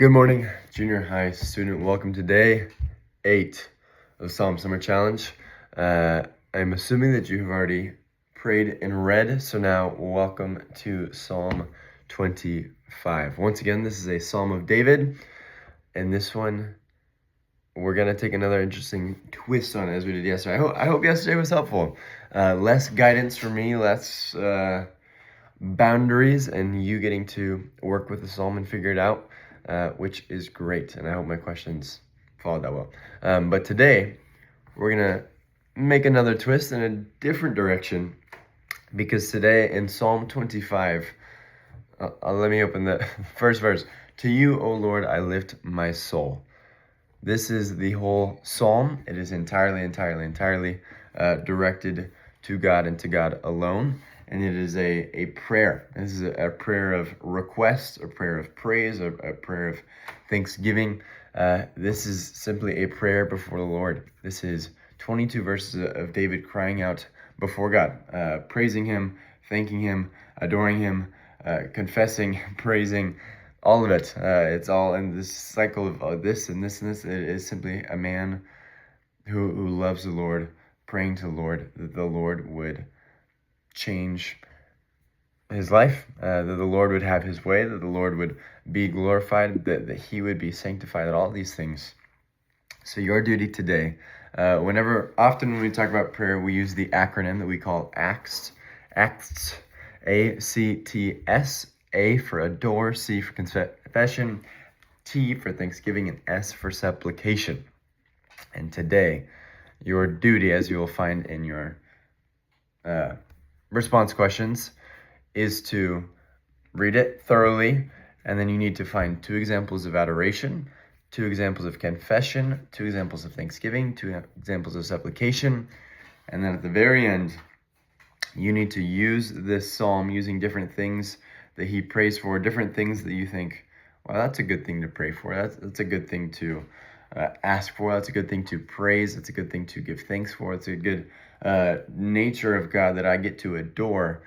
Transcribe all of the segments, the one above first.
Good morning, junior high student. Welcome to day 8 of Psalm Summer Challenge. I'm assuming that you have already prayed and read, so now welcome to Psalm 25. Once again, this is a Psalm of David, and this one, we're going to take another interesting twist on it as we did yesterday. I hope yesterday was helpful. Less guidance for me, less boundaries, and you getting to work with the Psalm and figure it out. Which is great, and I hope my questions followed that well. But today, we're going to make another twist in a different direction, because today in Psalm 25, let me open the first verse. To you, O Lord, I lift my soul. This is the whole psalm. It is entirely directed to God and to God alone. And it is a prayer. This is a prayer of request, a prayer of praise, a prayer of thanksgiving. This is simply a prayer before the Lord. This is 22 verses of David crying out before God, praising him, thanking him, adoring him, confessing, praising, all of it. It's all in this cycle of this and this and this. It is simply a man who loves the Lord, praying to the Lord, that the Lord would change his life, that the Lord would have his way, that the Lord would be glorified, that he would be sanctified, that all these things. So your duty today, often when we talk about prayer, we use the acronym that we call ACTS, ACTS, A for adore, C for confession, T for thanksgiving, and S for supplication. And today, your duty, as you will find in your response questions, is to read it thoroughly, and then you need to find 2 examples of adoration, 2 examples of confession, 2 examples of thanksgiving, 2 examples of supplication, and then at the very end, you need to use this psalm using different things that he prays for, different things that you think, well, that's a good thing to pray for, that's a good thing to ask for, that's a good thing to praise, that's a good thing to give thanks for, it's a good nature of God that I get to adore.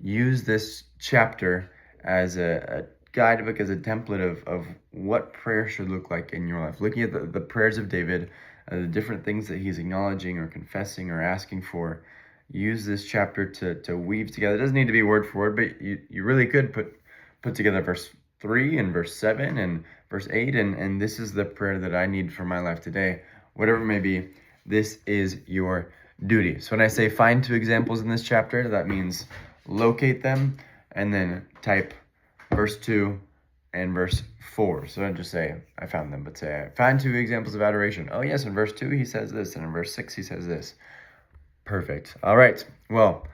Use this chapter as a guidebook, as a template of what prayer should look like in your life. Looking at the prayers of David, the different things that he's acknowledging or confessing or asking for, use this chapter to weave together. It doesn't need to be word for word, but you really could put together verse 3 and verse 7 and verse 8, and this is the prayer that I need for my life today. Whatever it may be, this is your duty. So when I say find 2 examples in this chapter, that means locate them and then type verse 2 and verse 4. So don't just say I found them, but say I found 2 examples of adoration. Oh yes, in verse 2 he says this, and in verse 6 he says this. Perfect. All right. Well,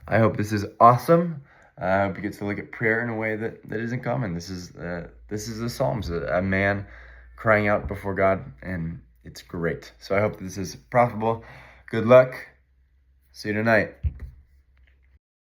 I hope this is awesome. I hope you get to look at prayer in a way that isn't common. This is the Psalms, a man crying out before God, and it's great. So I hope this is profitable. Good luck. See you tonight.